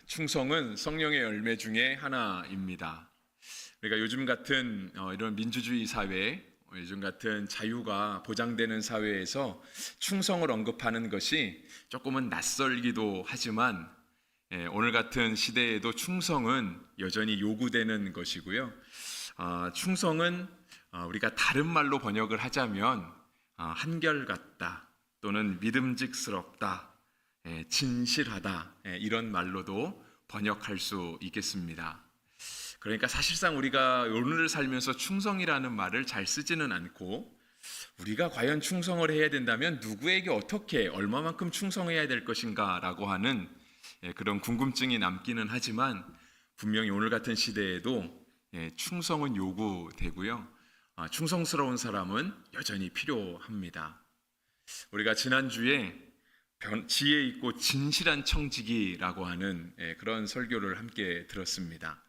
충성은 성령의 열매 중에 하나입니다. 우리가 요즘 같은 이런 민주주의 사회, 요즘 같은 자유가 보장되는 사회에서 충성을 언급하는 것이 조금은 낯설기도 하지만 오늘 같은 시대에도 충성은 여전히 요구되는 것이고요. 충성은 우리가 다른 말로 번역을 하자면 한결같다 또는 믿음직스럽다, 진실하다, 이런 말로도 번역할 수 있겠습니다. 그러니까 사실상 우리가 오늘을 살면서 충성이라는 말을 잘 쓰지는 않고 우리가 과연 충성을 해야 된다면 누구에게 어떻게 얼마만큼 충성해야 될 것인가 라고 하는 그런 궁금증이 남기는 하지만 분명히 오늘 같은 시대에도 충성은 요구되고요. 충성스러운 사람은 여전히 필요합니다. 우리가 지난주에 지혜 있고 진실한 청지기라고 하는 그런 설교를 함께 들었습니다.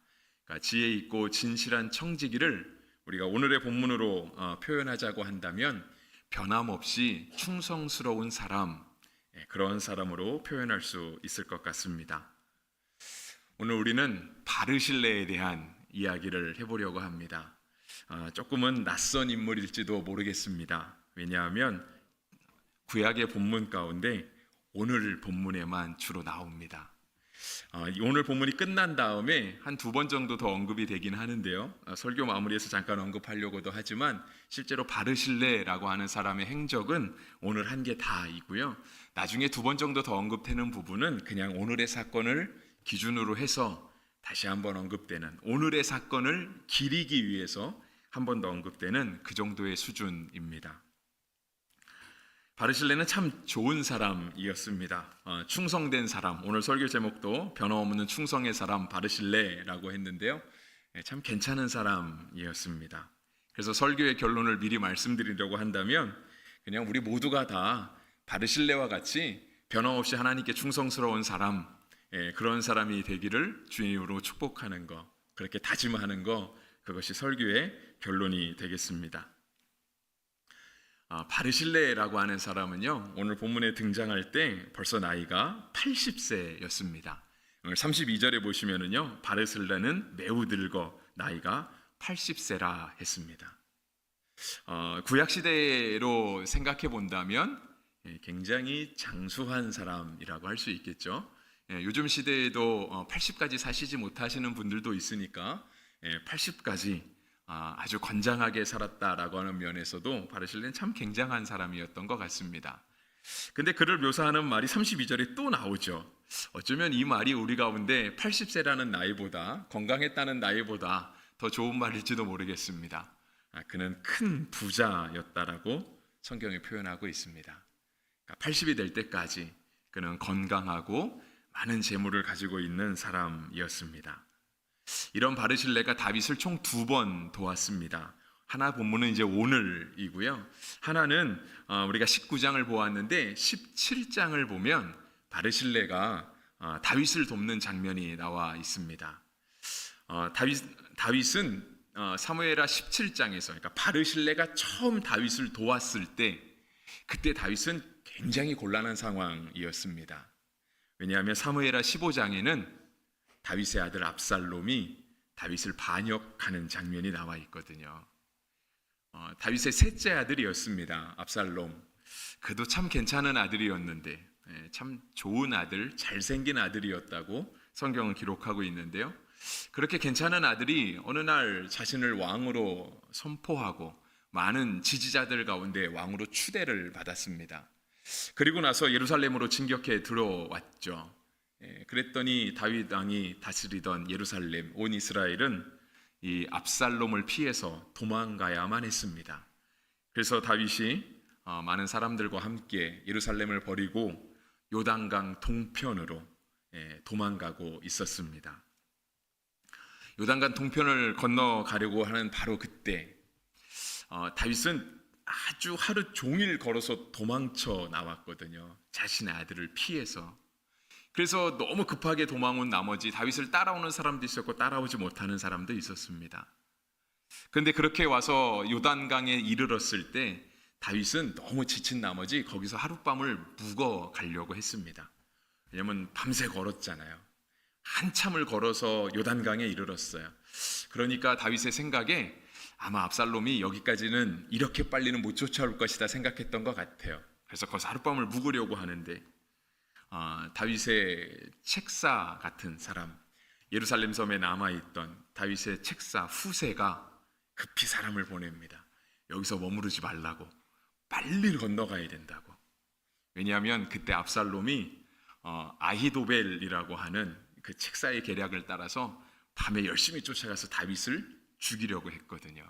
그러니까 지혜 있고 진실한 청지기를 우리가 오늘의 본문으로 표현하자고 한다면 변함없이 충성스러운 사람, 그런 사람으로 표현할 수 있을 것 같습니다. 오늘 우리는 바르실레에 대한 이야기를 해보려고 합니다. 조금은 낯선 인물일지도 모르겠습니다. 왜냐하면 구약의 본문 가운데 오늘 본문에만 주로 나옵니다. 오늘 본문이 끝난 다음에 한 두 번 정도 더 언급이 되긴 하는데요. 설교 마무리에서 잠깐 언급하려고도 하지만 실제로 바르실레라고 하는 사람의 행적은 오늘 한 게 다이고요. 나중에 두 번 정도 더 언급되는 부분은 그냥 오늘의 사건을 기준으로 해서 다시 한번 언급되는, 오늘의 사건을 기리기 위해서 한 번 더 언급되는 그 정도의 수준입니다. 바르실레는 참 좋은 사람이었습니다. 충성된 사람, 오늘 설교 제목도 변함없는 충성의 사람 바르실레라고 했는데요. 참 괜찮은 사람이었습니다. 그래서 설교의 결론을 미리 말씀드리려고 한다면 그냥 우리 모두가 다 바르실레와 같이 변함없이 하나님께 충성스러운 사람, 그런 사람이 되기를 주님으로 축복하는 것, 그렇게 다짐하는 것, 그것이 설교의 결론이 되겠습니다. 바르실레라고 하는 사람은요, 오늘 본문에 등장할 때 벌써 나이가 80세였습니다. 32절에 보시면은요, 바르실레는 매우 늙어 나이가 80세라 했습니다. 구약 시대로 생각해 본다면 굉장히 장수한 사람이라고 할 수 있겠죠. 요즘 시대에도 80까지 사시지 못하시는 분들도 있으니까 80까지 아주 건장하게 살았다라고 하는 면에서도 바르실레는 참 굉장한 사람이었던 것 같습니다. 근데 그를 묘사하는 말이 32절에 또 나오죠. 어쩌면 이 말이 우리 가운데 80세라는 나이보다, 건강했다는 나이보다 더 좋은 말일지도 모르겠습니다. 그는 큰 부자였다라고 성경이 표현하고 있습니다. 80이 될 때까지 그는 건강하고 많은 재물을 가지고 있는 사람이었습니다. 이런 바르실레가 다윗을 총 2번 도왔습니다. 하나 본문은 이제 오늘이고요. 하나는 우리가 19장을 보았는데 17장을 보면 바르실레가 다윗을 돕는 장면이 나와 있습니다. 다윗은 사무엘하 17장에서, 그러니까 바르실레가 처음 다윗을 도왔을 때, 그때 다윗은 굉장히 곤란한 상황이었습니다. 왜냐하면 사무엘하 15장에는 다윗의 아들 압살롬이 다윗을 반역하는 장면이 나와 있거든요. 다윗의 셋째 아들이었습니다. 압살롬. 그도 참 괜찮은 아들이었는데, 참 좋은 아들, 잘생긴 아들이었다고 성경은 기록하고 있는데요. 그렇게 괜찮은 아들이 어느 날 자신을 왕으로 선포하고 많은 지지자들 가운데 왕으로 추대를 받았습니다. 그리고 나서 예루살렘으로 진격해 들어왔죠. 그랬더니 다윗 왕이 다스리던 예루살렘, 온 이스라엘은 이 압살롬을 피해서 도망가야만 했습니다. 그래서 다윗이 많은 사람들과 함께 예루살렘을 버리고 요단강 동편으로 도망가고 있었습니다. 요단강 동편을 건너가려고 하는 바로 그때 다윗은 아주 하루 종일 걸어서 도망쳐 나왔거든요. 자신의 아들을 피해서. 그래서 너무 급하게 도망온 나머지 다윗을 따라오는 사람도 있었고 따라오지 못하는 사람도 있었습니다. 그런데 그렇게 와서 요단강에 이르렀을 때 다윗은 너무 지친 나머지 거기서 하룻밤을 묵어 가려고 했습니다. 왜냐하면 밤새 걸었잖아요. 한참을 걸어서 요단강에 이르렀어요. 그러니까 다윗의 생각에 아마 압살롬이 여기까지는 이렇게 빨리는 못 쫓아올 것이다 생각했던 것 같아요. 그래서 거기서 하룻밤을 묵으려고 하는데 다윗의 책사 같은 사람, 예루살렘 섬에 남아있던 다윗의 책사 후세가 급히 사람을 보냅니다. 여기서 머무르지 말라고, 빨리 건너가야 된다고. 왜냐하면 그때 압살롬이 아히도벨이라고 하는 그 책사의 계략을 따라서 밤에 열심히 쫓아가서 다윗을 죽이려고 했거든요.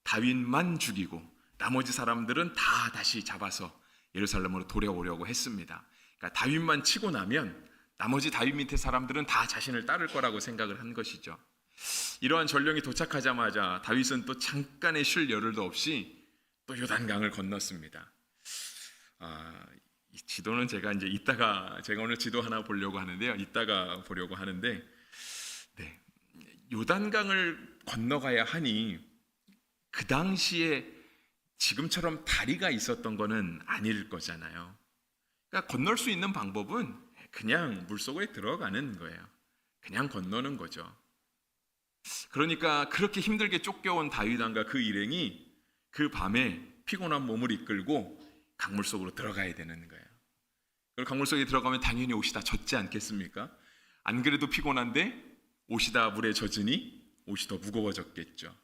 다윗만 죽이고 나머지 사람들은 다 다시 잡아서 예루살렘으로 돌아오려고 했습니다. 그러니까 다윗만 치고 나면 나머지 다윗 밑에 사람들은 다 자신을 따를 거라고 생각을 한 것이죠. 이러한 전령이 도착하자마자 다윗은 또 잠깐의 쉴 여를도 없이 또 요단강을 건넜습니다. 이 지도는 제가 오늘 지도 하나 보려고 하는데요. 이따가 보려고 하는데, 네, 요단강을 건너가야 하니 그 당시에 지금처럼 다리가 있었던 거는 아닐 거잖아요. 그러니까 건널 수 있는 방법은 그냥 물속에 들어가는 거예요. 그냥 건너는 거죠. 그러니까 그렇게 힘들게 쫓겨온 다윗 왕과 그 일행이 그 밤에 피곤한 몸을 이끌고 강물 속으로 들어가야 되는 거예요. 그리고 강물 속에 들어가면 당연히 옷이 다 젖지 않겠습니까? 안 그래도 피곤한데 옷이 다 물에 젖으니 옷이 더 무거워졌겠죠.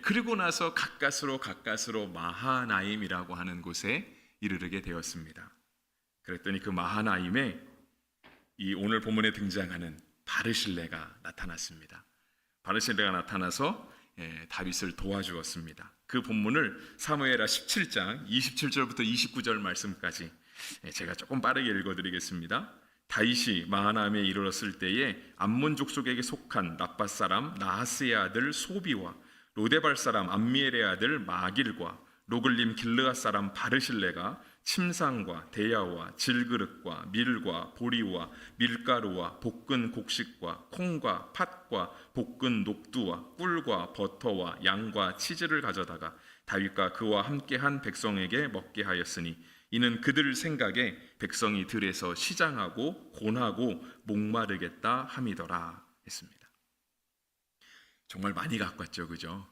그리고 나서 가까스로 마하나임이라고 하는 곳에 이르게 되었습니다. 그랬더니 그 마하나임에 이 오늘 본문에 등장하는 바르실레가 나타났습니다. 바르실레가 나타나서 다윗을 도와주었습니다. 그 본문을 사무엘하 17장 27절부터 29절 말씀까지 제가 조금 빠르게 읽어드리겠습니다. 다윗이 마하나임에 이르렀을 때에 암몬 족속에게 속한 라밧 사람 나하스의 아들 소비와 로데발 사람 암미엘의 아들 마길과 로글림 길르앗 사람 바르실레가 침상과 대야와 질그릇과 밀과 보리와 밀가루와 볶은 곡식과 콩과 팥과 볶은 녹두와 꿀과 버터와 양과 치즈를 가져다가 다윗과 그와 함께한 백성에게 먹게 하였으니 이는 그들 생각에 백성이 들에서 시장하고 곤하고 목마르겠다 함이더라 했습니다. 정말 많이 갖고 왔죠, 그죠?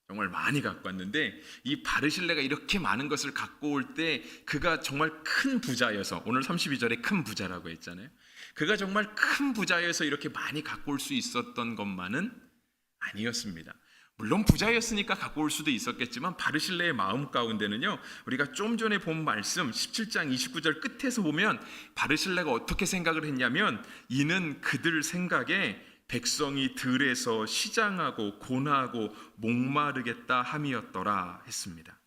정말 많이 갖고 왔는데 이 바르실레가 이렇게 많은 것을 갖고 올 때 그가 정말 큰 부자여서, 오늘 32절에 큰 부자라고 했잖아요. 그가 정말 큰 부자여서 이렇게 많이 갖고 올 수 있었던 것만은 아니었습니다. 물론 부자였으니까 갖고 올 수도 있었겠지만 바르실레의 마음 가운데는요, 우리가 좀 전에 본 말씀 17장 29절 끝에서 보면 바르실레가 어떻게 생각을 했냐면 이는 그들 생각에 백성이 들에서 시장하고 곤하고 목마르겠다 함이었더라 했습니다.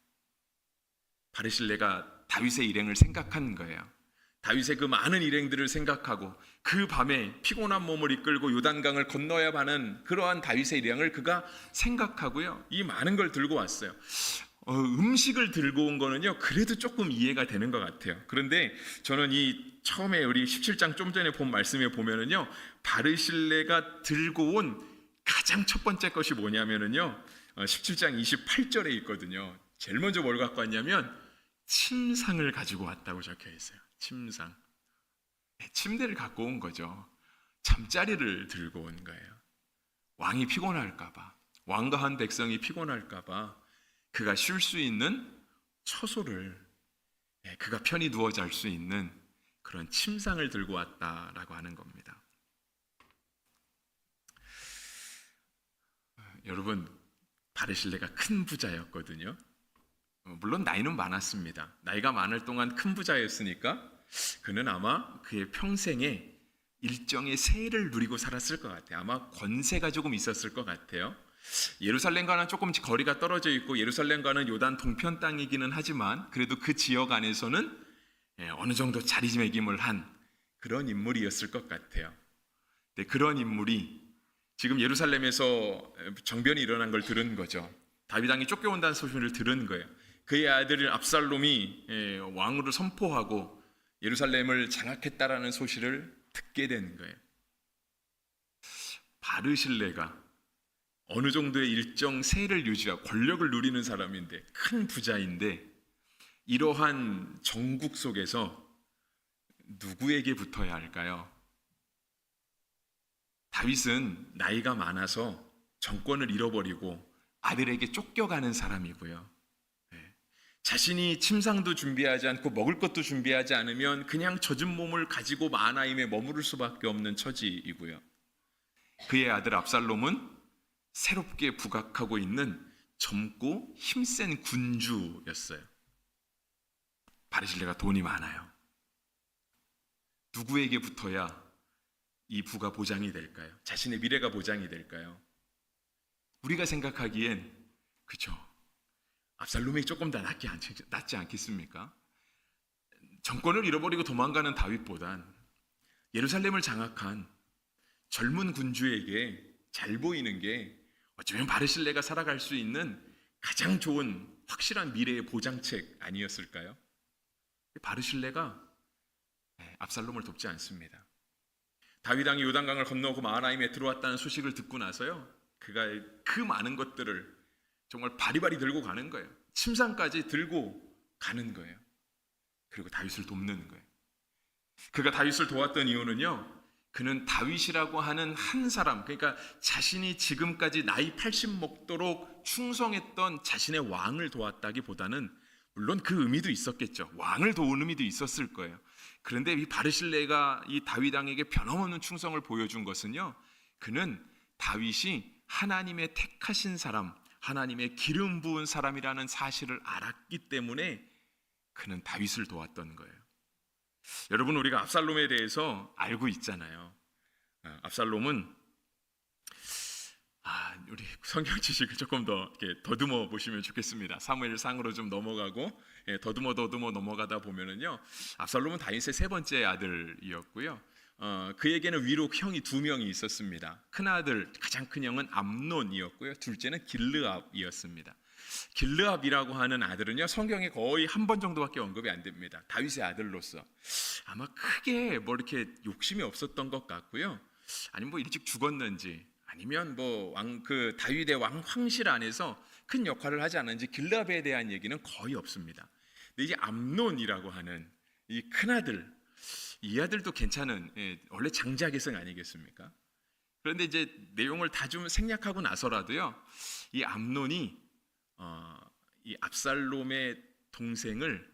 바르실레가 다윗의 일행을 생각한 거예요. 다윗의 그 많은 일행들을 생각하고 그 밤에 피곤한 몸을 이끌고 요단강을 건너야 하는 그러한 다윗의 일행을 그가 생각하고요, 이 많은 걸 들고 왔어요. 음식을 들고 온 거는요 그래도 조금 이해가 되는 것 같아요. 그런데 저는 이 처음에 우리 17장 좀 전에 본 말씀에 보면은요, 바르실레가 들고 온 가장 첫 번째 것이 뭐냐면은요 17장 28절에 있거든요. 제일 먼저 뭘 갖고 왔냐면 침상을 가지고 왔다고 적혀 있어요. 침상, 침대를 갖고 온 거죠. 잠자리를 들고 온 거예요. 왕이 피곤할까봐, 왕과 한 백성이 피곤할까봐 그가 쉴 수 있는 처소를, 그가 편히 누워 잘 수 있는 그런 침상을 들고 왔다라고 하는 겁니다. 여러분, 바르실레가 큰 부자였거든요. 물론 나이는 많았습니다. 나이가 많을 동안 큰 부자였으니까 그는 아마 그의 평생에 일정의 세를 누리고 살았을 것 같아요. 아마 권세가 조금 있었을 것 같아요. 예루살렘과는 조금 거리가 떨어져 있고 예루살렘과는 요단 동편 땅이기는 하지만 그래도 그 지역 안에서는 어느 정도 자리매김을 한 그런 인물이었을 것 같아요. 그런 인물이 지금 예루살렘에서 정변이 일어난 걸 들은 거죠. 다윗 왕이 쫓겨온다는 소식을 들은 거예요. 그의 아들 압살롬이 왕으로 선포하고 예루살렘을 장악했다라는 소식을 듣게 된 거예요. 바르실레가 어느 정도의 일정 세를 유지하고 권력을 누리는 사람인데, 큰 부자인데, 이러한 정국 속에서 누구에게 붙어야 할까요? 다윗은 나이가 많아서 정권을 잃어버리고 아들에게 쫓겨가는 사람이고요. 자신이 침상도 준비하지 않고 먹을 것도 준비하지 않으면 그냥 젖은 몸을 가지고 마하나임에 머무를 수밖에 없는 처지이고요. 그의 아들 압살롬은 새롭게 부각하고 있는 젊고 힘센 군주였어요. 바르실레가 돈이 많아요. 누구에게 붙어야 이 부가 보장이 될까요? 자신의 미래가 보장이 될까요? 우리가 생각하기엔 그죠? 압살롬이 조금 더 낫지 않겠습니까? 정권을 잃어버리고 도망가는 다윗보단 예루살렘을 장악한 젊은 군주에게 잘 보이는 게 어쩌면 바르실레가 살아갈 수 있는 가장 좋은 확실한 미래의 보장책 아니었을까요? 바르실레가 압살롬을 돕지 않습니다. 다윗 왕이 요단강을 건너고 마하나임에 들어왔다는 소식을 듣고 나서요, 그가 그 많은 것들을 정말 바리바리 들고 가는 거예요. 침상까지 들고 가는 거예요. 그리고 다윗을 돕는 거예요. 그가 다윗을 도왔던 이유는요, 그는 다윗이라고 하는 한 사람, 그러니까 자신이 지금까지 나이 80 먹도록 충성했던 자신의 왕을 도왔다기보다는, 물론 그 의미도 있었겠죠. 왕을 도운 의미도 있었을 거예요. 그런데 이 바르실레가 이 다윗 왕에게 변함없는 충성을 보여준 것은요, 그는 다윗이 하나님의 택하신 사람, 하나님의 기름 부은 사람이라는 사실을 알았기 때문에 그는 다윗을 도왔던 거예요. 여러분, 우리가 압살롬에 대해서 알고 있잖아요. 압살롬은 우리 성경 지식을 조금 더 이렇게 더듬어 보시면 좋겠습니다. 사무엘상으로 좀 넘어가고 더듬어 넘어가다 보면은요, 압살롬은 다윗의 세 번째 아들이었고요. 그에게는 위로 형이 두 명이 있었습니다. 큰 아들, 가장 큰 형은 암논이었고요. 둘째는 길르압이었습니다. 길르압이라고 하는 아들은요, 성경에 거의 한 번 정도밖에 언급이 안 됩니다. 다윗의 아들로서 아마 크게 뭐 이렇게 욕심이 없었던 것 같고요. 아니면 뭐 일찍 죽었는지, 아니면 뭐 그 다윗의 왕 황실 안에서 큰 역할을 하지 않았는지 길르압에 대한 얘기는 거의 없습니다. 근데 이제 암논이라고 하는 이 큰 아들, 이 아들도 괜찮은, 원래 장자계승 아니겠습니까? 그런데 이제 내용을 다 좀 생략하고 나서라도요, 이 암논이 이 압살롬의 동생을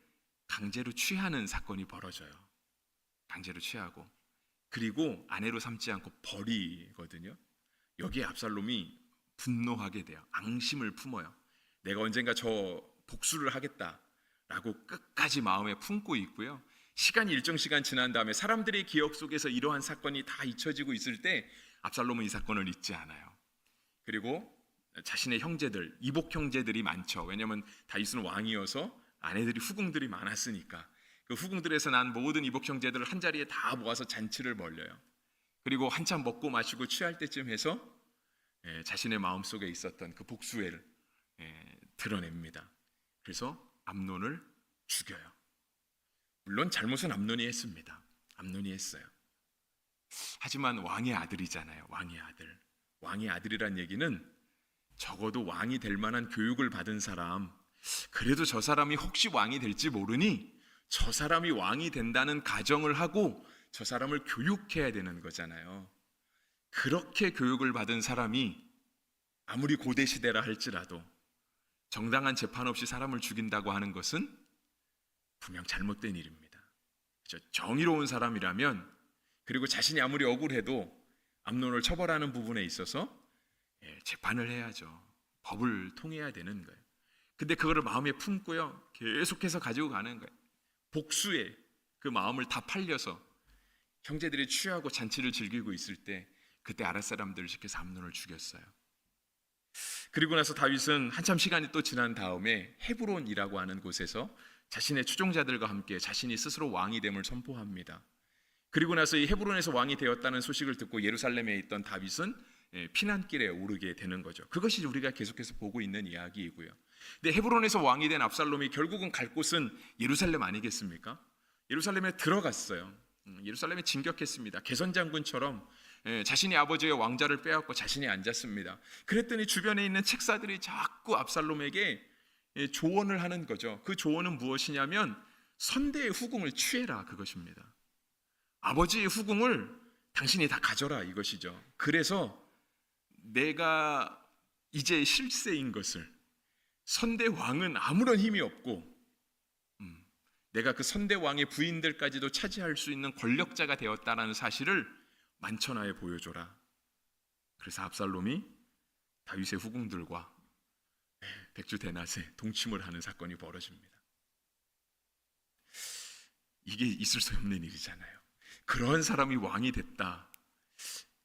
강제로 취하는 사건이 벌어져요. 강제로 취하고, 그리고 아내로 삼지 않고 버리거든요. 여기에 압살롬이 분노하게 돼요. 앙심을 품어요. 내가 언젠가 저 복수를 하겠다라고 끝까지 마음에 품고 있고요. 시간이 일정 시간 지난 다음에 사람들의 기억 속에서 이러한 사건이 다 잊혀지고 있을 때 압살롬은 이 사건을 잊지 않아요. 그리고 자신의 형제들, 이복 형제들이 많죠. 왜냐하면 다윗은 왕이어서 아내들이 후궁들이 많았으니까 그 후궁들에서 난 모든 이복 형제들을 한 자리에 다 모아서 잔치를 벌려요. 그리고 한참 먹고 마시고 취할 때쯤 해서 자신의 마음속에 있었던 그 복수애를 드러냅니다. 그래서 암논을 죽여요. 물론 잘못은 암논이 했습니다. 암논이 했어요. 하지만 왕의 아들이잖아요. 왕의 아들. 왕의 아들이란 얘기는 적어도 왕이 될 만한 교육을 받은 사람, 그래도 저 사람이 혹시 왕이 될지 모르니 저 사람이 왕이 된다는 가정을 하고 저 사람을 교육해야 되는 거잖아요. 그렇게 교육을 받은 사람이 아무리 고대 시대라 할지라도 정당한 재판 없이 사람을 죽인다고 하는 것은 분명 잘못된 일입니다. 정의로운 사람이라면, 그리고 자신이 아무리 억울해도 암논을 처벌하는 부분에 있어서 재판을 해야죠. 법을 통해야 되는 거예요. 근데 그거를 마음에 품고요, 계속해서 가지고 가는 거예요. 복수에 그 마음을 다 팔려서 형제들이 취하고 잔치를 즐기고 있을 때 그때 아랫 사람들을 시켜서 암논을 죽였어요. 그리고 나서 다윗은 한참 시간이 또 지난 다음에 헤브론이라고 하는 곳에서 자신의 추종자들과 함께 자신이 스스로 왕이 됨을 선포합니다. 그리고 나서 이 헤브론에서 왕이 되었다는 소식을 듣고 예루살렘에 있던 다윗은 피난길에 오르게 되는 거죠. 그것이 우리가 계속해서 보고 있는 이야기이고요. 근데 헤브론에서 왕이 된 압살롬이 결국은 갈 곳은 예루살렘 아니겠습니까? 예루살렘에 들어갔어요. 예루살렘에 진격했습니다. 개선장군처럼 자신이 아버지의 왕자를 빼앗고 자신이 앉았습니다. 그랬더니 주변에 있는 책사들이 자꾸 압살롬에게 조언을 하는 거죠. 그 조언은 무엇이냐면 선대의 후궁을 취해라, 그것입니다. 아버지의 후궁을 당신이 다 가져라 이것이죠. 그래서 내가 이제 실세인 것을, 선대 왕은 아무런 힘이 없고 내가 그 선대 왕의 부인들까지도 차지할 수 있는 권력자가 되었다라는 사실을 만천하에 보여줘라. 그래서 압살롬이 다윗의 후궁들과 백주 대낮에 동침을 하는 사건이 벌어집니다. 이게 있을 수 없는 일이잖아요. 그런 사람이 왕이 됐다.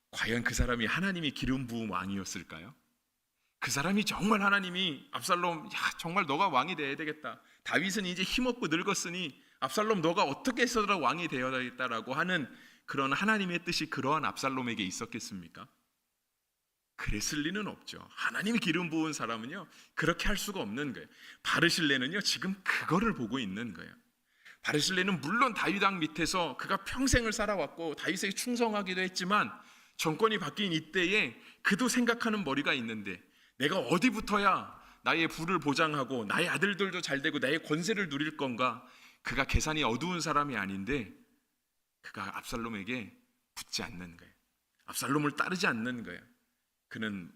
과연 그 사람이 하나님이 기름 부은 왕이었을까요? 그 사람이 정말 하나님이 압살롬, 야 정말 너가 왕이 돼야 되겠다. 다윗은 이제 힘없고 늙었으니 압살롬 너가 어떻게 해서라도 왕이 되어야 되겠다라고 하는 그런 하나님의 뜻이 그러한 압살롬에게 있었겠습니까? 그랬을 리는 없죠. 하나님이 기름 부은 사람은요 그렇게 할 수가 없는 거예요. 바르실레는요 지금 그거를 보고 있는 거예요. 바르실레는 물론 다윗 왕 밑에서 그가 평생을 살아왔고 다윗에게 충성하기도 했지만 정권이 바뀐 이때에 그도 생각하는 머리가 있는데 내가 어디부터야 나의 부를 보장하고 나의 아들들도 잘 되고 나의 권세를 누릴 건가. 그가 계산이 어두운 사람이 아닌데 그가 압살롬에게 붙지 않는 거예요. 압살롬을 따르지 않는 거예요. 그는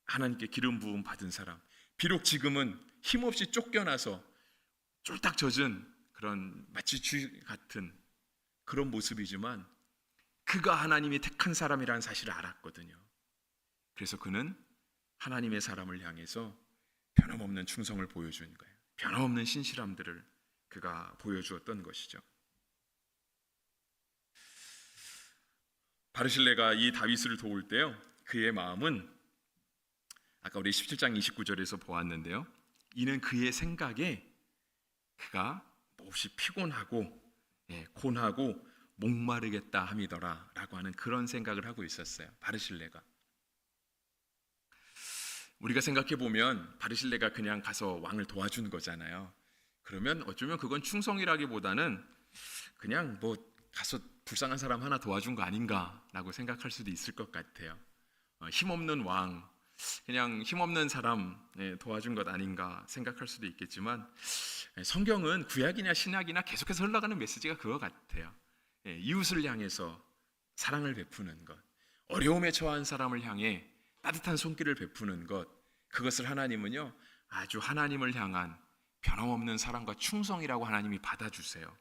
하나님께 기름 부음 받은 사람. 비록 지금은 힘없이 쫓겨나서 쫄딱 젖은 그런 마치 쥐 같은 그런 모습이지만 그가 하나님이 택한 사람이라는 사실을 알았거든요. 그래서 그는 하나님의 사람을 향해서 변함없는 충성을 보여준 거예요. 변함없는 신실함들을 그가 보여주었던 것이죠. 바르실레가 이 다윗을 도울 때요 그의 마음은 아까 우리 17장 29절에서 보았는데요 이는 그의 생각에 그가 몹시 피곤하고 곤하고 목마르겠다 함이더라 라고 하는 그런 생각을 하고 있었어요. 바르실레가. 우리가 생각해 보면 바르실레가 그냥 가서 왕을 도와준 거잖아요. 그러면 어쩌면 그건 충성이라기보다는 그냥 뭐 가서 불쌍한 사람 하나 도와준 거 아닌가라고 생각할 수도 있을 것 같아요. 힘없는 왕, 그냥 힘없는 사람 도와준 것 아닌가 생각할 수도 있겠지만 성경은 구약이나 신약이나 계속해서 흘러가는 메시지가 그거 같아요. 이웃을 향해서 사랑을 베푸는 것, 어려움에 처한 사람을 향해 따뜻한 손길을 베푸는 것, 그것을 하나님은요 아주 하나님을 향한 변함없는 사랑과 충성이라고 하나님이 받아주세요.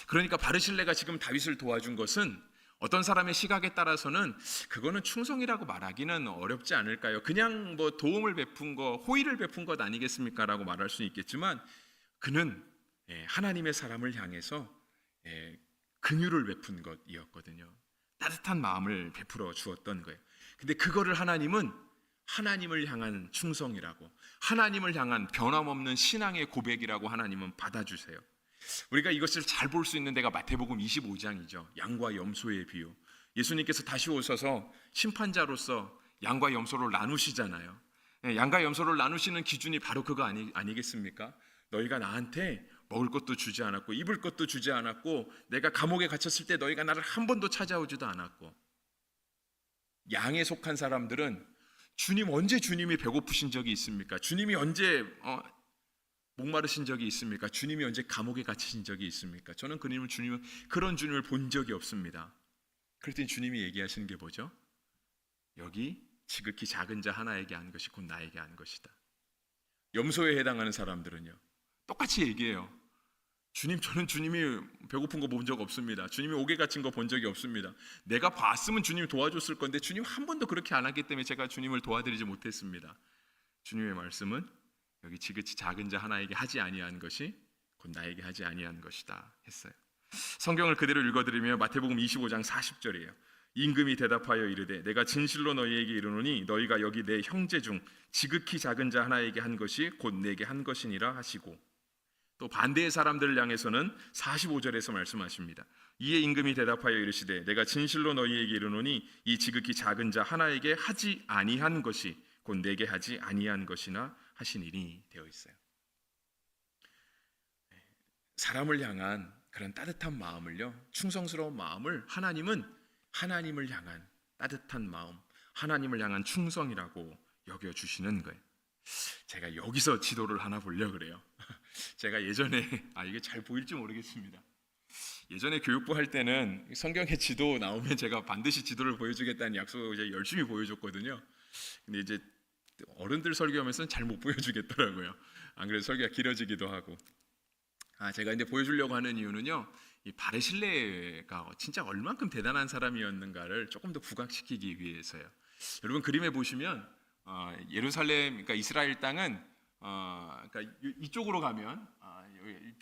그러니까 바르실레가 지금 다윗을 도와준 것은 어떤 사람의 시각에 따라서는 그거는 충성이라고 말하기는 어렵지 않을까요? 그냥 뭐 도움을 베푼 거, 호의를 베푼 것 아니겠습니까? 라고 말할 수 있겠지만 그는 하나님의 사람을 향해서 긍휼을 베푼 것이었거든요. 따뜻한 마음을 베풀어 주었던 거예요. 근데 그거를 하나님은 하나님을 향한 충성이라고, 하나님을 향한 변함없는 신앙의 고백이라고 하나님은 받아주세요. 우리가 이것을 잘 볼 수 있는 데가 마태복음 25장이죠. 양과 염소의 비유. 예수님께서 다시 오셔서 심판자로서 양과 염소를 나누시잖아요. 양과 염소를 나누시는 기준이 바로 그거 아니겠습니까? 너희가 나한테 먹을 것도 주지 않았고 입을 것도 주지 않았고 내가 감옥에 갇혔을 때 너희가 나를 한 번도 찾아오지도 않았고. 양에 속한 사람들은 주님 언제 주님이 배고프신 적이 있습니까? 주님이 언제 목마르신 적이 있습니까? 주님이 언제 감옥에 갇히신 적이 있습니까? 저는 그런 주님을 본 적이 없습니다. 그랬더니 주님이 얘기하시는 게 뭐죠? 여기 지극히 작은 자 하나에게 한 것이 곧 나에게 한 것이다. 염소에 해당하는 사람들은요 똑같이 얘기해요. 주님, 저는 주님이 배고픈 거 본 적 없습니다. 주님이 옥에 갇힌 거 본 적이 없습니다. 내가 봤으면 주님이 도와줬을 건데 주님 한 번도 그렇게 안 하기 때문에 제가 주님을 도와드리지 못했습니다. 주님의 말씀은 여기 지극히 작은 자 하나에게 하지 아니한 것이 곧 나에게 하지 아니한 것이다 했어요. 성경을 그대로 읽어드리면 마태복음 25장 40절이에요. 임금이 대답하여 이르되 내가 진실로 너희에게 이르노니 너희가 여기 내 형제 중 지극히 작은 자 하나에게 한 것이 곧 내게 한 것이니라 하시고, 또 반대의 사람들을 향해서는 45절에서 말씀하십니다. 이에 임금이 대답하여 이르시되 내가 진실로 너희에게 이르노니 이 지극히 작은 자 하나에게 하지 아니한 것이 곧 내게 하지 아니한 것이나 하시니니 되어 있어요. 사람을 향한 그런 따뜻한 마음을요, 충성스러운 마음을 하나님은 하나님을 향한 따뜻한 마음, 하나님을 향한 충성이라고 여겨주시는 거예요. 제가 여기서 지도를 하나 보려고 그래요. 제가 예전에 이게 잘 보일지 모르겠습니다. 예전에 교육부 할 때는 성경의 지도 나오면 제가 반드시 지도를 보여주겠다는 약속을 이제 열심히 보여줬거든요. 근데 이제 어른들 설교하면서는 잘 못 보여주겠더라고요. 안 그래도 설교가 길어지기도 하고. 제가 이제 보여주려고 하는 이유는요, 이 바르실레가 진짜 얼만큼 대단한 사람이었는가를 조금 더 부각시키기 위해서요. 여러분 그림에 보시면 예루살렘, 그러니까 이스라엘 땅은 그러니까 이쪽으로 가면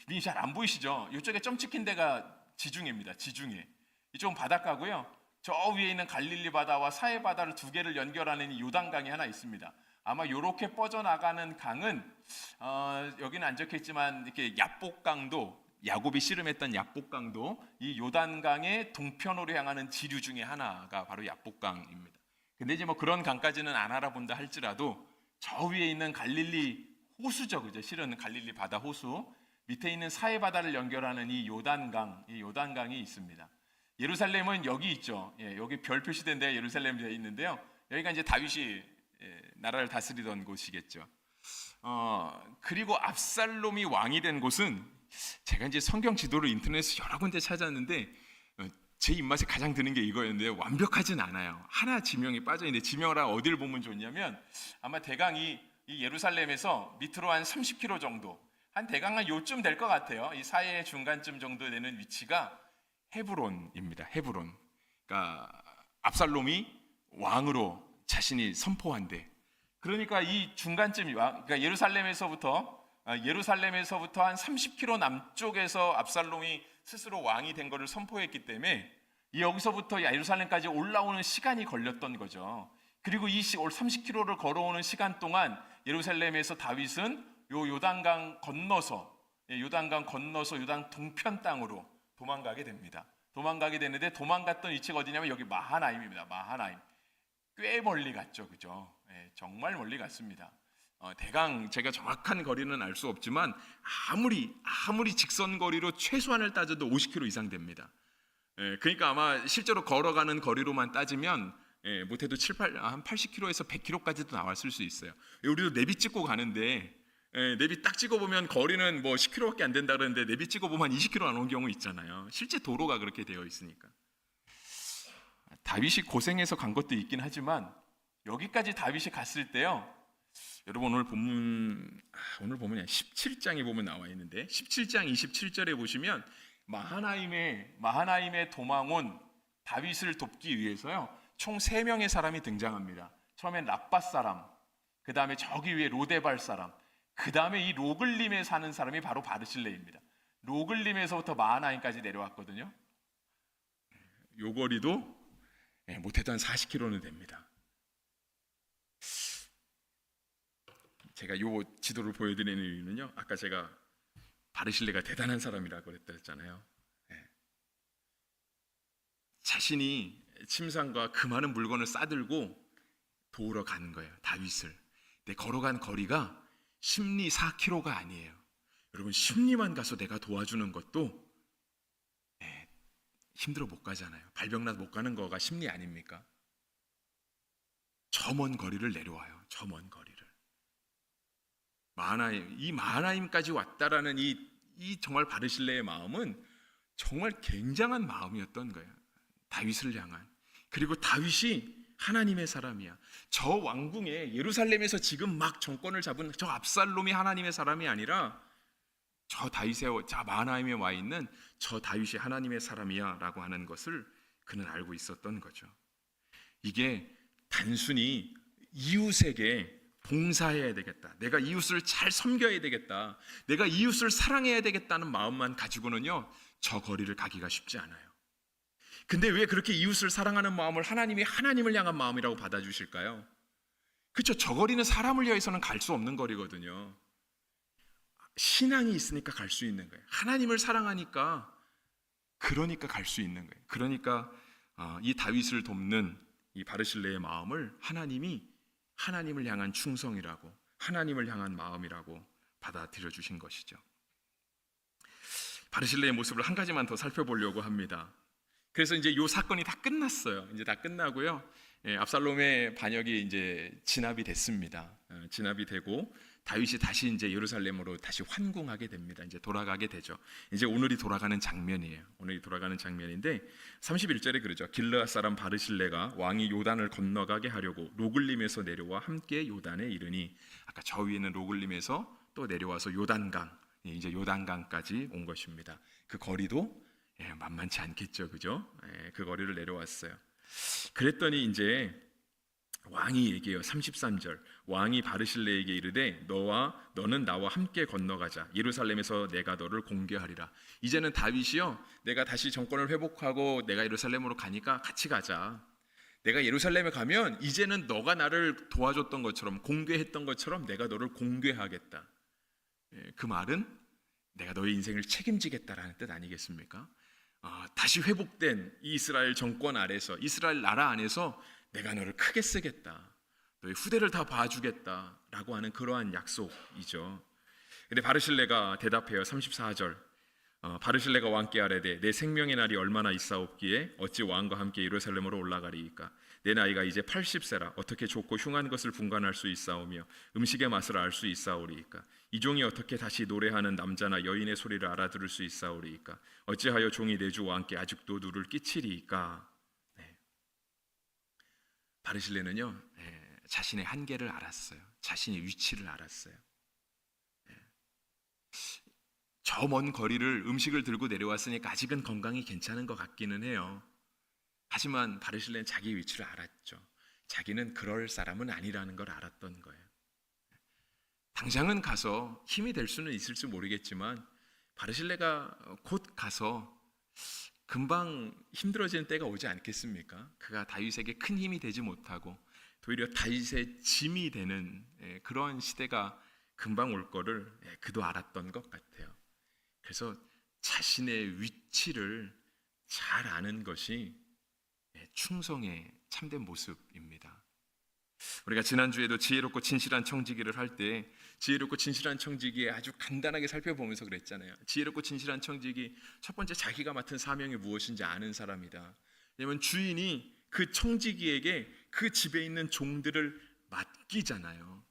빛이 잘 안 보이시죠? 이쪽에 점 찍힌 데가 지중해입니다. 지중해. 이쪽은 바닷가고요. 저 위에 있는 갈릴리 바다와 사해 바다를 두 개를 연결하는 이 요단강이 하나 있습니다. 아마 이렇게 뻗어나가는 강은 여기는 안 적혀있지만 이렇게 야복강도, 야곱이 씨름했던 야복강도 이 요단강의 동편으로 향하는 지류 중에 하나가 바로 야복강입니다. 근데 이제 뭐 그런 강까지는 안 알아본다 할지라도 저 위에 있는 갈릴리 호수죠, 그죠? 실은 갈릴리 바다 호수 밑에 있는 사해 바다를 연결하는 이 요단강이 있습니다. 예루살렘은 여기 있죠. 여기 별 표시된 데가 예루살렘 되어 있는데요. 여기가 이제 다윗이 나라를 다스리던 곳이겠죠. 그리고 압살롬이 왕이 된 곳은 제가 이제 성경 지도를 인터넷에서 여러 군데 찾았는데 제 입맛에 가장 드는 게 이거였는데 완벽하진 않아요. 하나 지명이 빠져 있는데 지명을 어디를 보면 좋냐면 아마 대강 이 예루살렘에서 밑으로 한 30km 정도, 한 대강 한 요쯤 될 것 같아요. 이 사이의 중간쯤 정도 되는 위치가 헤브론입니다. 헤브론. 그러니까 압살롬이 왕으로 자신이 선포한데, 그러니까 이 중간쯤, 그러니까 예루살렘에서부터 한 30km 남쪽에서 압살롬이 스스로 왕이 된 것을 선포했기 때문에 여기서부터 예루살렘까지 올라오는 시간이 걸렸던 거죠. 그리고 이 30km를 걸어오는 시간 동안 예루살렘에서 다윗은 요단강 건너서 요단 동편 땅으로 도망가게 됩니다. 도망가게 되는데 도망갔던 위치가 어디냐면 여기 마하나임입니다. 마하나임. 꽤 멀리 갔죠, 그죠? 정말 멀리 갔습니다. 대강 제가 정확한 거리는 알 수 없지만 아무리 직선 거리로 최소한을 따져도 50km 이상 됩니다. 그러니까 아마 실제로 걸어가는 거리로만 따지면 못해도 한 80km에서 100km까지도 나왔을 수 있어요. 우리도 내비 찍고 가는데 내비 딱 찍어보면 거리는 뭐 10km밖에 안 된다 그러는데 내비 찍어보면 20km 안 온 경우 있잖아요. 실제 도로가 그렇게 되어 있으니까. 다윗이 고생해서 간 것도 있긴 하지만 여기까지 다윗이 갔을 때요, 여러분 오늘 보면 17장에 보면 나와 있는데 17장 27절에 보시면 마하나임에 도망 온 다윗을 돕기 위해서요 총 3명의 사람이 등장합니다. 처음엔 랍밧 사람, 그 다음에 저기 위에 로데발 사람, 그 다음에 이 로글림에 사는 사람이 바로 바르실레입니다. 로글림에서부터 마하나임까지 내려왔거든요. 요 거리도 못해도 한 40km는 됩니다. 제가 요 지도를 보여드리는 이유는요, 아까 제가 바르실레가 대단한 사람이라고 그랬잖아요. 자신이 침상과 그 많은 물건을 싸들고 도우러 가는 거예요, 다윗을. 근데 걸어간 거리가 심리 4km가 아니에요. 여러분 심리만 가서 내가 도와주는 것도 힘들어 못 가잖아요. 발병나서 못 가는 거가 심리 아닙니까? 저 먼 거리를 내려와요. 저 먼 거리를. 마하나임까지 왔다라는 이 정말 바르실레의 마음은 정말 굉장한 마음이었던 거예요. 다윗을 향한. 그리고 다윗이 하나님의 사람이야. 저 왕궁에 예루살렘에서 지금 막 정권을 잡은 저 압살롬이 하나님의 사람이 아니라 저 마하나임에 와 있는 저 다윗이 하나님의 사람이야 라고 하는 것을 그는 알고 있었던 거죠. 이게 단순히 이웃에게 봉사해야 되겠다, 내가 이웃을 잘 섬겨야 되겠다, 내가 이웃을 사랑해야 되겠다는 마음만 가지고는요 저 거리를 가기가 쉽지 않아요. 근데 왜 그렇게 이웃을 사랑하는 마음을 하나님이 하나님을 향한 마음이라고 받아주실까요? 그렇죠. 저 거리는 사람을 위해서는 갈 수 없는 거리거든요. 신앙이 있으니까 갈 수 있는 거예요. 하나님을 사랑하니까 그러니까 갈 수 있는 거예요. 그러니까 이 다윗을 돕는 이 바르실레의 마음을 하나님이 하나님을 향한 충성이라고, 하나님을 향한 마음이라고 받아들여 주신 것이죠. 바르실레의 모습을 한 가지만 더 살펴보려고 합니다. 그래서 이제 이 사건이 다 끝났어요. 이제 다 끝나고요. 압살롬의 반역이 이제 진압이 됐습니다. 진압이 되고 다윗이 다시 이제 예루살렘으로 다시 환궁하게 됩니다. 이제 돌아가게 되죠. 이제 오늘이 돌아가는 장면이에요. 오늘이 돌아가는 장면인데 31절에 그러죠. 길르앗 사람 바르실레가 왕이 요단을 건너가게 하려고 로글림에서 내려와 함께 요단에 이르니, 아까 저 위에는 로글림에서 또 내려와서 요단강, 이제 요단강까지 온 것입니다. 그 거리도 만만치 않겠죠, 그죠? 그 거리를 내려왔어요. 그랬더니 이제 왕이 얘기해요. 33절, 왕이 바르실레에게 이르되 너는 나와 함께 건너가자. 예루살렘에서 내가 너를 공개하리라. 이제는 다윗이요, 내가 다시 정권을 회복하고 내가 예루살렘으로 가니까 같이 가자. 내가 예루살렘에 가면 이제는 너가 나를 도와줬던 것처럼, 공개했던 것처럼 내가 너를 공개하겠다. 그 말은 내가 너의 인생을 책임지겠다라는 뜻 아니겠습니까? 다시 회복된 이 이스라엘 정권 아래서, 이스라엘 나라 안에서 내가 너를 크게 쓰겠다, 너의 후대를 다 봐주겠다라고 하는 그러한 약속이죠. 근데 바르실레가 대답해요. 34절, 바르실레가 왕께 아뢰되 내 생명의 날이 얼마나 있사옵기에 어찌 왕과 함께 예루살렘으로 올라가리이까? 내 나이가 이제 80세라 어떻게 좋고 흉한 것을 분간할 수 있사오며 음식의 맛을 알 수 있사오리이까? 이 종이 어떻게 다시 노래하는 남자나 여인의 소리를 알아들을 수 있사오리이까? 어찌하여 종이 내 주 왕께 아직도 누를 끼치리이까? 바르실레는요, 자신의 한계를 알았어요. 자신의 위치를 알았어요. 저 먼 거리를 음식을 들고 내려왔으니까 아직은 건강이 괜찮은 것 같기는 해요. 하지만 바르실레는 자기 위치를 알았죠. 자기는 그럴 사람은 아니라는 걸 알았던 거예요. 당장은 가서 힘이 될 수는 있을지 모르겠지만 바르실레가 곧 가서 금방 힘들어지는 때가 오지 않겠습니까? 그가 다윗에게 큰 힘이 되지 못하고 오히려 다윗의 짐이 되는 그런 시대가 금방 올 거를 그도 알았던 것 같아요. 그래서 자신의 위치를 잘 아는 것이 충성의 참된 모습입니다. 우리가 지난주에도 지혜롭고 진실한 청지기를 할 때 지혜롭고 진실한 청지기에 아주 간단하게 살펴보면서 그랬잖아요. 지혜롭고 진실한 청지기, 첫 번째, 자기가 맡은 사명이 무엇인지 아는 사람이다. 왜냐하면 주인이 그 청지기에게 그 집에 있는 종들을 맡기잖아요.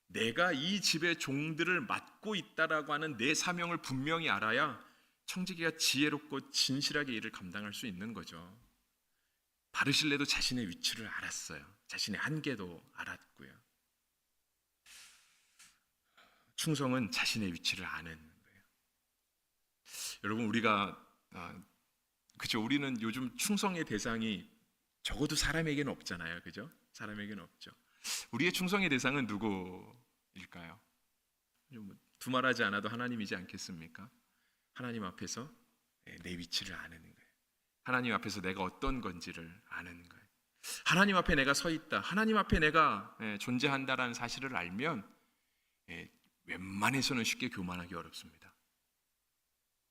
내가 이 집의 종들을 맡고 있다라고 하는 내 사명을 분명히 알아야 청지기가 지혜롭고 진실하게 일을 감당할 수 있는 거죠. 바르실레도 자신의 위치를 알았어요. 자신의 한계도 알았고요. 충성은 자신의 위치를 아는 거예요. 여러분, 우리가 그죠? 우리는 요즘 충성의 대상이 적어도 사람에게는 없잖아요, 그죠? 사람에게는 없죠. 우리의 충성의 대상은 누구일까요? 두말하지 않아도 하나님이지 않겠습니까? 하나님 앞에서 내 위치를 아는 거예요. 하나님 앞에서 내가 어떤 건지를 아는 거예요. 하나님 앞에 내가 서 있다, 하나님 앞에 내가 존재한다라는 사실을 알면 웬만해서는 쉽게 교만하기 어렵습니다.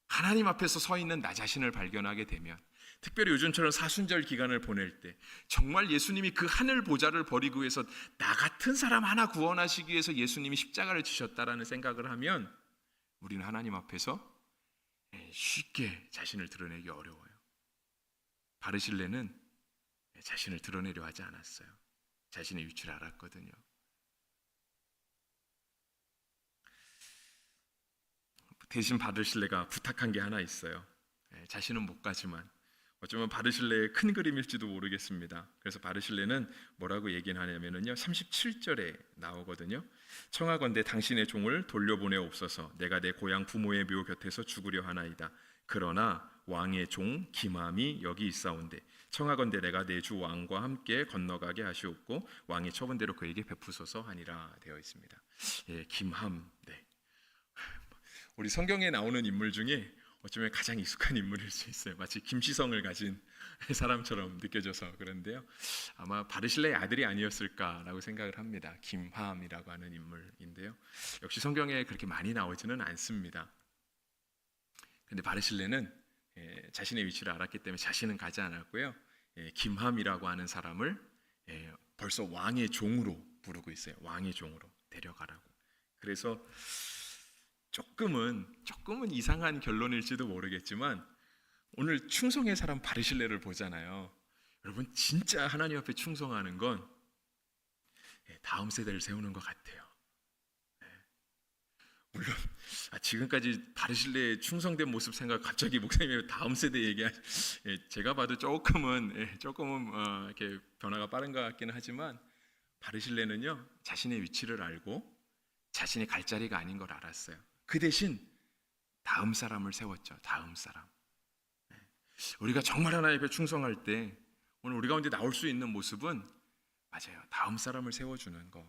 하나님 앞에서 서 있는 나 자신을 발견하게 되면, 특별히 요즘처럼 사순절 기간을 보낼 때 정말 예수님이 그 하늘 보좌를 버리기 위해서 나 같은 사람 하나 구원하시기 위해서 예수님이 십자가를 지셨다라는 생각을 하면 우리는 하나님 앞에서 쉽게 자신을 드러내기 어려워요. 바르실레는 자신을 드러내려 하지 않았어요. 자신의 위치를 알았거든요. 대신 바르실레가 부탁한 게 하나 있어요. 자신은 못 가지만 어쩌면 바르실레의 큰 그림일지도 모르겠습니다. 그래서 바르실레는 뭐라고 얘기를 하냐면요, 37절에 나오거든요. 청하건대 당신의 종을 돌려보내옵소서. 내가 내 고향 부모의 묘 곁에서 죽으려 하나이다. 그러나 왕의 종 김함이 여기 있사온데 청하건대 내가 내 주 왕과 함께 건너가게 하시옵고 왕이 처분 대로 그에게 베푸소서 하니라 되어 있습니다. 김함, 우리 성경에 나오는 인물 중에 어쩌면 가장 익숙한 인물일 수 있어요. 마치 김시성을 가진 사람처럼 느껴져서 그런데요, 아마 바르실레의 아들이 아니었을까라고 생각을 합니다. 김함이라고 하는 인물인데요, 역시 성경에 그렇게 많이 나오지는 않습니다. 그런데 바르실레는 자신의 위치를 알았기 때문에 자신은 가지 않았고요, 김함이라고 하는 사람을 벌써 왕의 종으로 부르고 있어요. 왕의 종으로 데려가라고. 그래서 조금은 이상한 결론일지도 모르겠지만 오늘 충성의 사람 바르실레를 보잖아요. 여러분, 진짜 하나님 앞에 충성하는 건 다음 세대를 세우는 것 같아요. 물론 지금까지 바르실레의 충성된 모습 생각 갑자기 목사님이 다음 세대 제가 봐도 조금은 이렇게 변화가 빠른 것 같기는 하지만 바르실레는요 자신의 위치를 알고 자신이 갈 자리가 아닌 걸 알았어요. 그 대신 다음 사람을 세웠죠. 다음 사람. 우리가 정말 하나님 앞에 충성할 때 오늘 우리 가운데 나올 수 있는 모습은 맞아요. 다음 사람을 세워주는 거,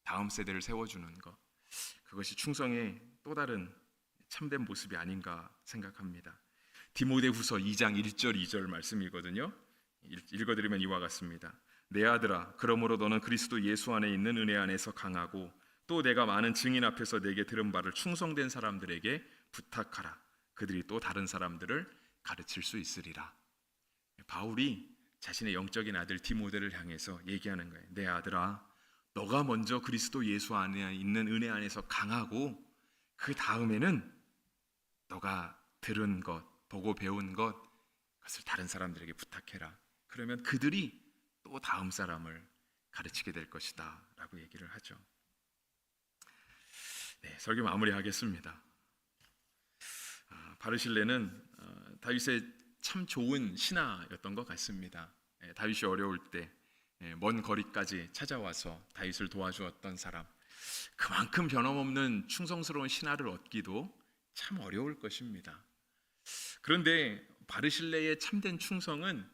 다음 세대를 세워주는 거, 그것이 충성의 또 다른 참된 모습이 아닌가 생각합니다. 디모데후서 2장 1절 2절 말씀이거든요. 읽어드리면 이와 같습니다. 내 아들아, 그러므로 너는 그리스도 예수 안에 있는 은혜 안에서 강하고 또 내가 많은 증인 앞에서 내게 들은 바를 충성된 사람들에게 부탁하라. 그들이 또 다른 사람들을 가르칠 수 있으리라. 바울이 자신의 영적인 아들 디모데를 향해서 얘기하는 거예요. 내 아들아, 너가 먼저 그리스도 예수 안에 있는 은혜 안에서 강하고 그 다음에는 너가 들은 것, 보고 배운 것, 그것을 다른 사람들에게 부탁해라. 그러면 그들이 또 다음 사람을 가르치게 될 것이다 라고 얘기를 하죠. 네, 설교 마무리하겠습니다. 바르실레는 다윗의 참 좋은 신하였던 것 같습니다. 다윗이 어려울 때 먼 거리까지 찾아와서 다윗을 도와주었던 사람, 그만큼 변함없는 충성스러운 신하를 얻기도 참 어려울 것입니다. 그런데 바르실레의 참된 충성은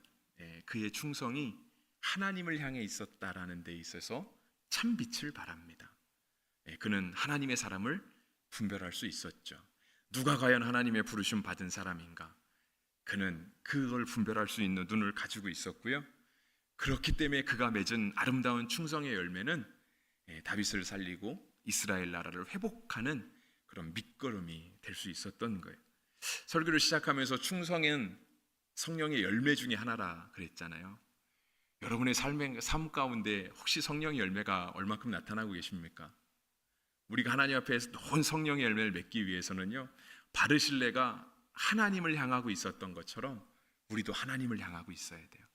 그의 충성이 하나님을 향해 있었다라는 데 있어서 참 빛을 발합니다. 그는 하나님의 사람을 분별할 수 있었죠. 누가 과연 하나님의 부르심 받은 사람인가? 그는 그걸 분별할 수 있는 눈을 가지고 있었고요. 그렇기 때문에 그가 맺은 아름다운 충성의 열매는 다윗을 살리고 이스라엘 나라를 회복하는 그런 밑거름이 될 수 있었던 거예요. 설교를 시작하면서 충성은 성령의 열매 중에 하나라 그랬잖아요. 여러분의 삶 가운데 혹시 성령의 열매가 얼마큼 나타나고 계십니까? 우리가 하나님 앞에서 놓은 성령의 열매를 맺기 위해서는요, 바르실레가 하나님을 향하고 있었던 것처럼 우리도 하나님을 향하고 있어야 돼요.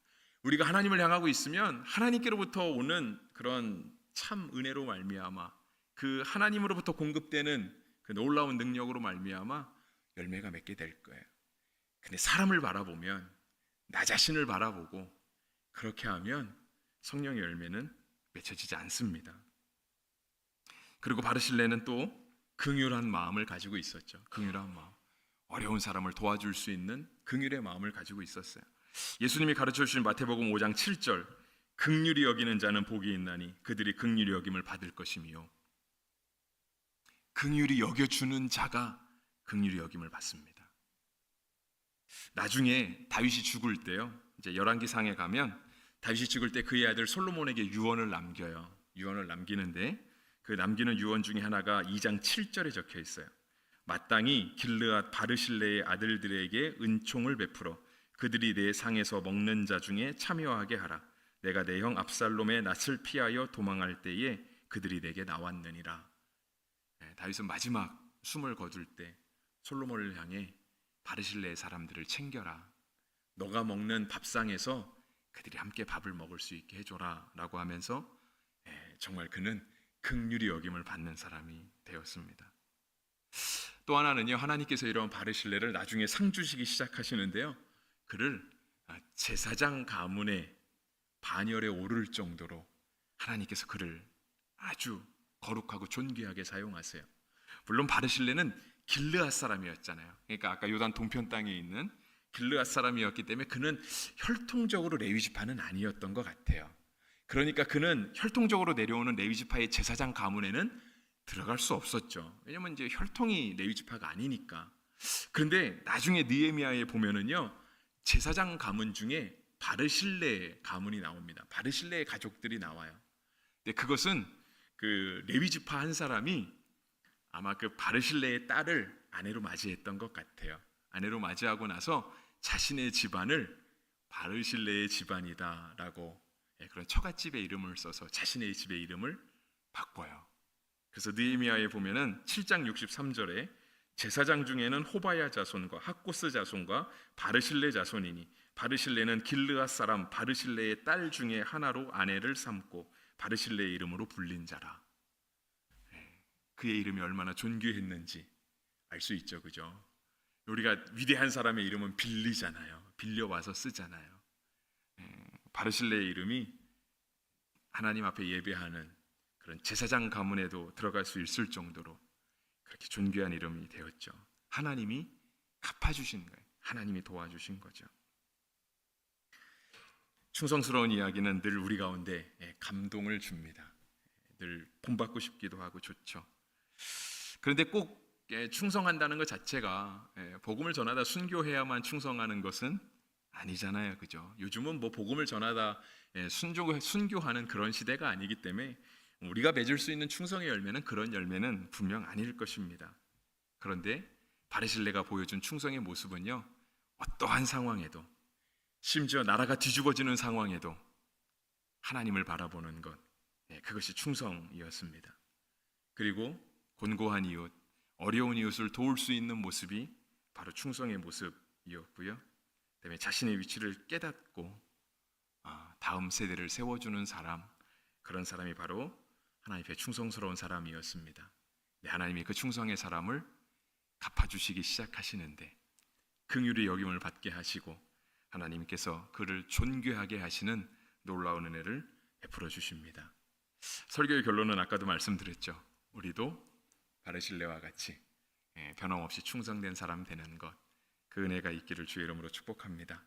우리가 하나님을 향하고 있으면 하나님께로부터 오는 그런 참 은혜로 말미암아 그 하나님으로부터 공급되는 그 놀라운 능력으로 말미암아 열매가 맺게 될 거예요. 근데 사람을 바라보면, 나 자신을 바라보고 그렇게 하면 성령의 열매는 맺혀지지 않습니다. 그리고 바르실레는 또 긍휼한 마음을 가지고 있었죠. 긍휼한 마음. 어려운 사람을 도와줄 수 있는 긍휼의 마음을 가지고 있었어요. 예수님이 가르쳐 주신 마태복음 5장 7절, 긍휼히 여기는 자는 복이 있나니 그들이 긍휼히 여김을 받을 것이며, 긍휼히 여겨주는 자가 긍휼히 여김을 받습니다. 나중에 다윗이 죽을 때요, 이제 열왕기상에 가면 다윗이 죽을 때 그의 아들 솔로몬에게 유언을 남겨요. 유언을 남기는데 그 남기는 유언 중에 하나가 2장 7절에 적혀 있어요. 마땅히 길르앗 바르실레의 아들들에게 은총을 베풀어 그들이 내 상에서 먹는 자 중에 참여하게 하라. 내가 내 형 압살롬의 낯을 피하여 도망할 때에 그들이 내게 나왔느니라. 다윗은 마지막 숨을 거둘 때 솔로몬을 향해 바르실레의 사람들을 챙겨라. 너가 먹는 밥상에서 그들이 함께 밥을 먹을 수 있게 해줘라 라고 하면서 정말 그는 긍휼히 여김을 받는 사람이 되었습니다. 또 하나는요, 하나님께서 이런 바르실레를 나중에 상 주시기 시작하시는데요, 그를 제사장 가문의 반열에 오를 정도로 하나님께서 그를 아주 거룩하고 존귀하게 사용하세요. 물론 바르실레는 길르앗 사람이었잖아요. 그러니까 아까 요단 동편 땅에 있는 길르앗 사람이었기 때문에 그는 혈통적으로 레위 지파는 아니었던 것 같아요. 그러니까 그는 혈통적으로 내려오는 레위 지파의 제사장 가문에는 들어갈 수 없었죠. 왜냐면 이제 혈통이 레위 지파가 아니니까. 그런데 나중에 느헤미야에 보면은요, 제사장 가문 중에 바르실레 가문이 나옵니다. 바르실레의 가족들이 나와요. 근데 그것은 그 레위 지파 한 사람이 아마 그 바르실레의 딸을 아내로 맞이했던 것 같아요. 아내로 맞이하고 나서 자신의 집안을 바르실레의 집안이다라고 그런 처갓집의 이름을 써서 자신의 집의 이름을 바꿔요. 그래서 느헤미야에 보면은 7장 63절에 제사장 중에는 호바야 자손과 학고스 자손과 바르실레 자손이니 바르실레는 길르앗 사람 바르실레의 딸 중에 하나로 아내를 삼고 바르실레의 이름으로 불린 자라. 그의 이름이 얼마나 존귀했는지 알 수 있죠, 그죠? 우리가 위대한 사람의 이름은 빌리잖아요. 빌려와서 쓰잖아요. 바르실레의 이름이 하나님 앞에 예배하는 그런 제사장 가문에도 들어갈 수 있을 정도로 그렇게 존귀한 이름이 되었죠. 하나님이 갚아주신 거예요. 하나님이 도와주신 거죠. 충성스러운 이야기는 늘 우리 가운데 감동을 줍니다. 늘 본받고 싶기도 하고 좋죠. 그런데 꼭 충성한다는 것 자체가 복음을 전하다 순교해야만 충성하는 것은 아니잖아요, 그죠? 요즘은 뭐 복음을 전하다 순교하는 그런 시대가 아니기 때문에 우리가 맺을 수 있는 충성의 열매는 그런 열매는 분명 아닐 것입니다. 그런데 바르실레가 보여준 충성의 모습은요, 어떠한 상황에도, 심지어 나라가 뒤집어지는 상황에도 하나님을 바라보는 것, 그것이 충성이었습니다. 그리고 곤고한 이웃, 어려운 이웃을 도울 수 있는 모습이 바로 충성의 모습이었고요. 그다음에 자신의 위치를 깨닫고 다음 세대를 세워주는 사람, 그런 사람이 바로 하나님 앞에 충성스러운 사람이었습니다. 하나님이 그 충성의 사람을 갚아주시기 시작하시는데 긍휼히 여김을 받게 하시고 하나님께서 그를 존귀하게 하시는 놀라운 은혜를 베풀어 주십니다. 설교의 결론은 아까도 말씀드렸죠. 우리도 바르실레와 같이 변함없이 충성된 사람 되는 것, 그 은혜가 있기를 주의 이름으로 축복합니다.